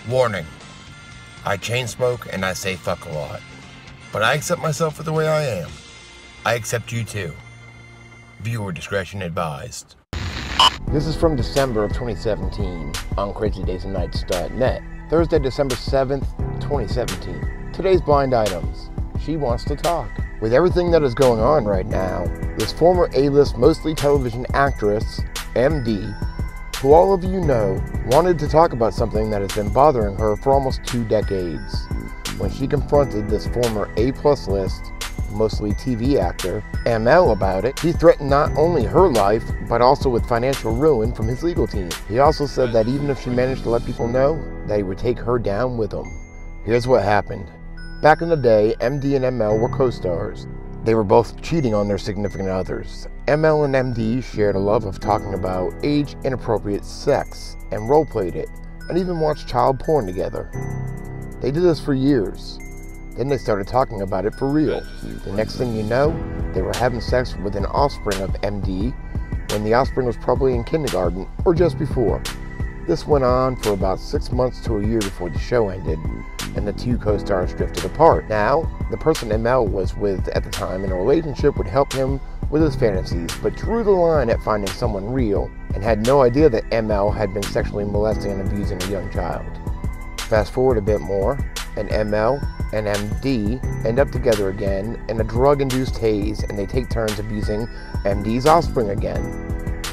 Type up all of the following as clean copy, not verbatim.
Warning, I chain smoke and I say fuck a lot, but I accept myself for the way I am. I accept you too. Viewer discretion advised. This is from December of 2017 on crazydaysandnights.net. Thursday, December 7th, 2017. Today's blind items. She wants to talk. With everything that is going on right now, this former A-list, mostly television actress, MD, who all of you know, wanted to talk about something that has been bothering her for almost 2 decades. When she confronted this former A-plus list, mostly TV actor, ML about it, he threatened not only her life, but also with financial ruin from his legal team. He also said that even if she managed to let people know, that he would take her down with him. Here's what happened. Back in the day, MD and ML were co-stars. They were both cheating on their significant others. ML and MD shared a love of talking about age-inappropriate sex and role-played it, and even watched child porn together. They did this for years. Then they started talking about it for real. The next thing you know, they were having sex with an offspring of MD when the offspring was probably in kindergarten or just before. This went on for about 6 months to a year before the show ended, and the two co-stars drifted apart. Now, the person ML was with at the time in a relationship would help him with his fantasies, but drew the line at finding someone real and had no idea that ML had been sexually molesting and abusing a young child. Fast forward a bit more, and ML and MD end up together again in a drug-induced haze, and they take turns abusing MD's offspring again.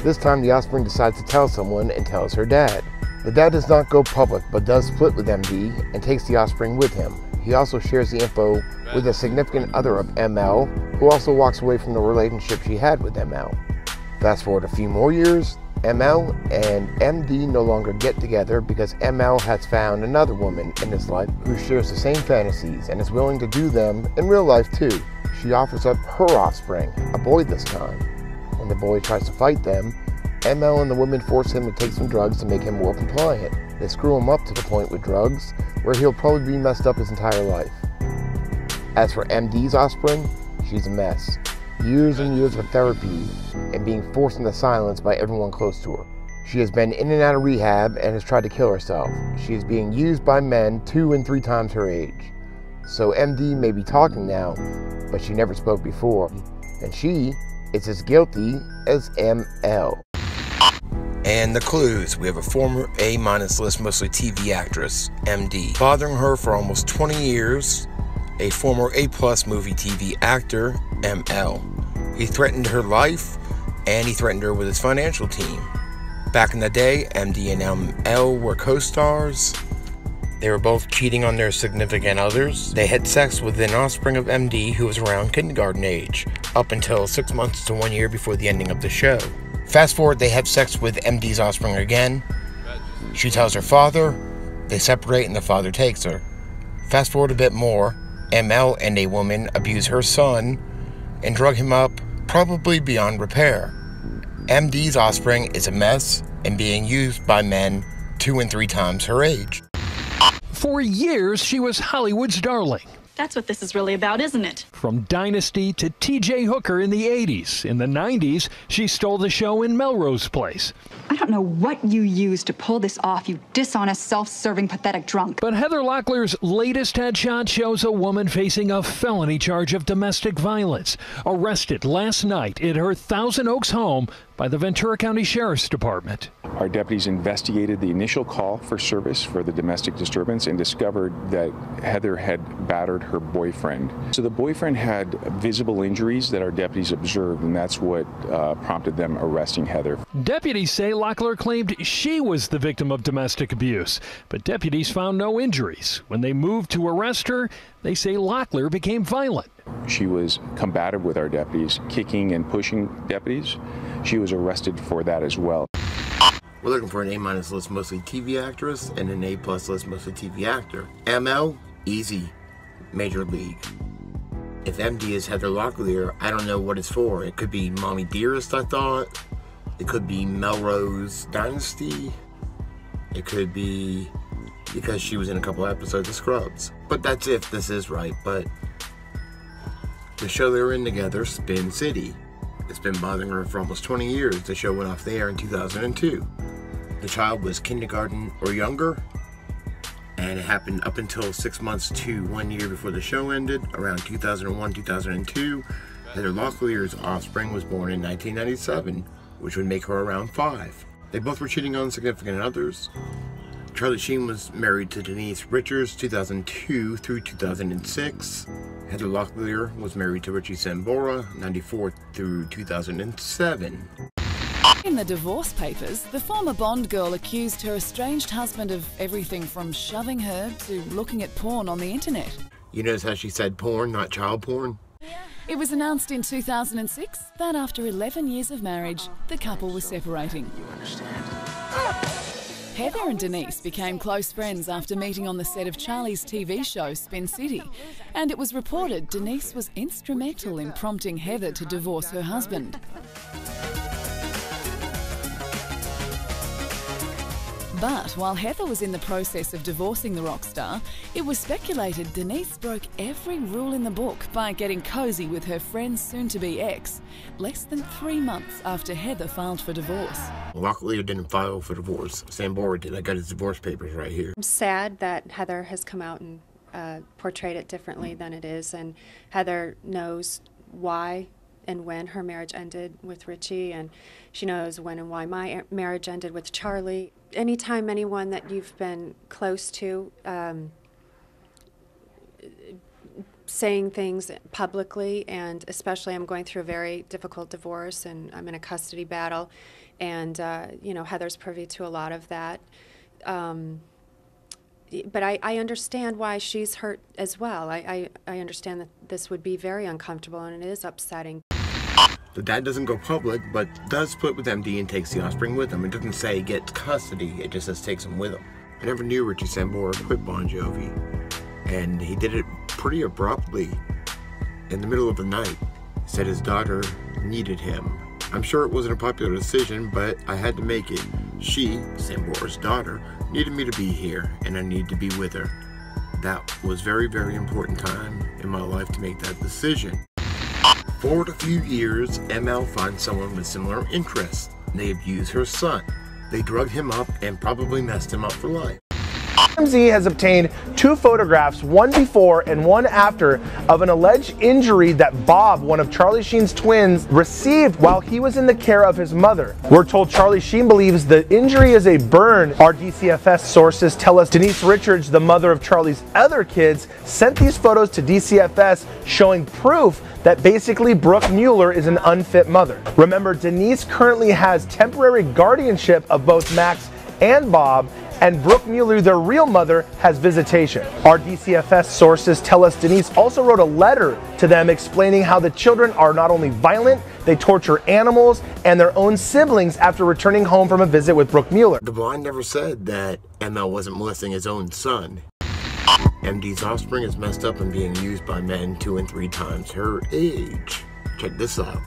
This time the offspring decides to tell someone and tells her dad. The dad does not go public, but does split with MD and takes the offspring with him. He also shares the info with a significant other of ML, who also walks away from the relationship she had with ML. Fast forward a few more years, ML and MD no longer get together because ML has found another woman in his life who shares the same fantasies and is willing to do them in real life too. She offers up her offspring, a boy this time. When the boy tries to fight them, ML and the woman force him to take some drugs to make him more compliant. They screw him up to the point with drugs where he'll probably be messed up his entire life. As for MD's offspring, she's a mess. Years and years of therapy and being forced into silence by everyone close to her. She has been in and out of rehab and has tried to kill herself. She is being used by men 2 and 3 times her age. So MD may be talking now, but she never spoke before, and she is as guilty as ML. And the clues. We have a former A- list, mostly TV actress, MD, bothering her for almost 20 years. A former A+ movie TV actor, ML. He threatened her life, and he threatened her with his financial team. Back in the day, MD and ML were co-stars. They were both cheating on their significant others. They had sex with an offspring of MD who was around kindergarten age, up until 6 months to 1 year before the ending of the show. Fast forward, they have sex with MD's offspring again. She tells her father, they separate and the father takes her. Fast forward a bit more, ML and a woman abuse her son and drug him up, probably beyond repair. MD's offspring is a mess and being used by men 2 and 3 times her age. For years, she was Hollywood's darling. That's what this is really about, isn't it? From Dynasty to T.J. Hooker in the 80s. In the 90s, she stole the show in Melrose Place. I don't know what you used to pull this off, you dishonest, self-serving, pathetic drunk. But Heather Locklear's latest headshot shows a woman facing a felony charge of domestic violence, arrested last night at her Thousand Oaks home by the Ventura County Sheriff's Department. Our deputies investigated the initial call for service for the domestic disturbance and discovered that Heather had battered her boyfriend. So the boyfriend had visible injuries that our deputies observed, and that's what prompted them arresting Heather. Deputies say Locklear claimed she was the victim of domestic abuse, but deputies found no injuries. When they moved to arrest her, they say Locklear became violent. She was combative with our deputies, kicking and pushing deputies. She was arrested for that as well. We're looking for an A- list, mostly TV actress, and an A+ list, mostly TV actor. ML, easy, Major League. If MD is Heather Locklear, I don't know what it's for. It could be Mommy Dearest, I thought. It could be Melrose Dynasty. It could be because she was in a couple episodes of Scrubs. But that's if this is right. But the show they were in together, Spin City. It's been bothering her for almost 20 years. The show went off the air in 2002. The child was kindergarten or younger. and it happened up until 6 months to 1 year before the show ended, around 2001, 2002. Heather Locklear's offspring was born in 1997, which would make her around 5. They both were cheating on significant others. Charlie Sheen was married to Denise Richards 2002 through 2006. Heather Locklear was married to Richie Sambora 94 through 2007. In the divorce papers, the former Bond girl accused her estranged husband of everything from shoving her to looking at porn on the internet. You notice how she said porn, not child porn? It was announced in 2006 that after 11 years of marriage, the couple was separating. You understand? Heather and Denise became close friends after meeting on the set of Charlie's TV show Spin City, and it was reported Denise was instrumental in prompting Heather to divorce her husband. But while Heather was in the process of divorcing the rock star, it was speculated Denise broke every rule in the book by getting cozy with her friend's soon-to-be ex, less than 3 months after Heather filed for divorce. Locklear didn't file for divorce. Sambora did. I got his divorce papers right here. I'm sad that Heather has come out and portrayed it differently than it is, and Heather knows why and when her marriage ended with Richie, and she knows when and why my marriage ended with Charlie. Anytime anyone that you've been close to saying things publicly, and especially I'm going through a very difficult divorce and I'm in a custody battle, and you know, Heather's privy to a lot of that. But I understand why she's hurt as well. I understand that this would be very uncomfortable and it is upsetting. The dad doesn't go public, but does split with MD and takes the offspring with him. It doesn't say gets custody, it just says takes him with him. I never knew Richie Sambora quit Bon Jovi, and he did it pretty abruptly in the middle of the night. He said his daughter needed him. I'm sure it wasn't a popular decision, but I had to make it. She, Sambora's daughter, needed me to be here, and I needed to be with her. That was very, very important time in my life to make that decision. Forward a few years, ML finds someone with similar interests. They abuse her son. They drug him up and probably messed him up for life. TMZ has obtained 2 photographs, one before and one after, of an alleged injury that Bob, one of Charlie Sheen's twins, received while he was in the care of his mother. We're told Charlie Sheen believes the injury is a burn. Our DCFS sources tell us Denise Richards, the mother of Charlie's other kids, sent these photos to DCFS showing proof that basically Brooke Mueller is an unfit mother. Remember, Denise currently has temporary guardianship of both Max and Bob, and Brooke Mueller, their real mother, has visitation. Our DCFS sources tell us Denise also wrote a letter to them explaining how the children are not only violent, they torture animals and their own siblings after returning home from a visit with Brooke Mueller. The blind never said that ML wasn't molesting his own son. MD's offspring is messed up and being used by men 2 and 3 times her age. Check this out.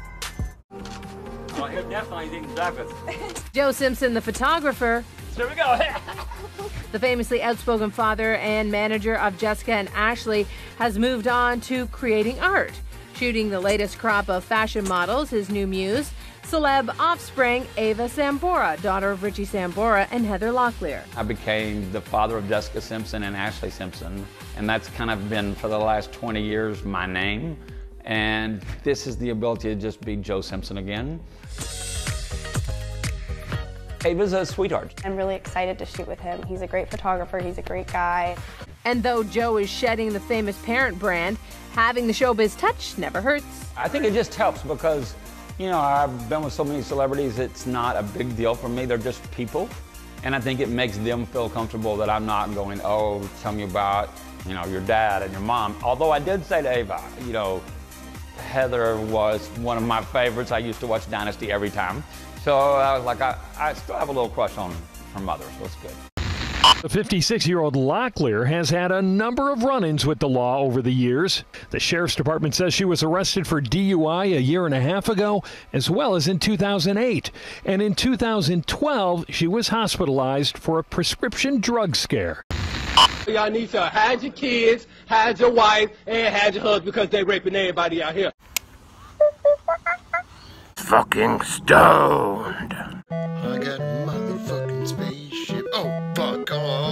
Well, he definitely didn't drive it. Joe Simpson, the photographer. There we go. The famously outspoken father and manager of Jessica and Ashley has moved on to creating art. Shooting the latest crop of fashion models, his new muse, celeb offspring Ava Sambora, daughter of Richie Sambora and Heather Locklear. I became the father of Jessica Simpson and Ashley Simpson, and that's kind of been, for the last 20 years, my name. And this is the ability to just be Joe Simpson again. Ava's a sweetheart. I'm really excited to shoot with him. He's a great photographer, he's a great guy. And though Joe is shedding the famous parent brand, having the showbiz touch never hurts. I think it just helps because, you know, I've been with so many celebrities, it's not a big deal for me. They're just people. And I think it makes them feel comfortable that I'm not going, oh, tell me about, you know, your dad and your mom. Although I did say to Ava, you know, Heather was one of my favorites. I used to watch Dynasty every time. So I was like, I still have a little crush on her mother, so it's good. The 56-year-old Locklear has had a number of run-ins with the law over the years. The sheriff's department says she was arrested for DUI a year and a half ago, as well as in 2008. And in 2012, she was hospitalized for a prescription drug scare. Y'all need to hide your kids, hide your wife, and hide your husband because they raping everybody out here. Fucking stoned. I got a motherfucking spaceship. Oh, fuck off.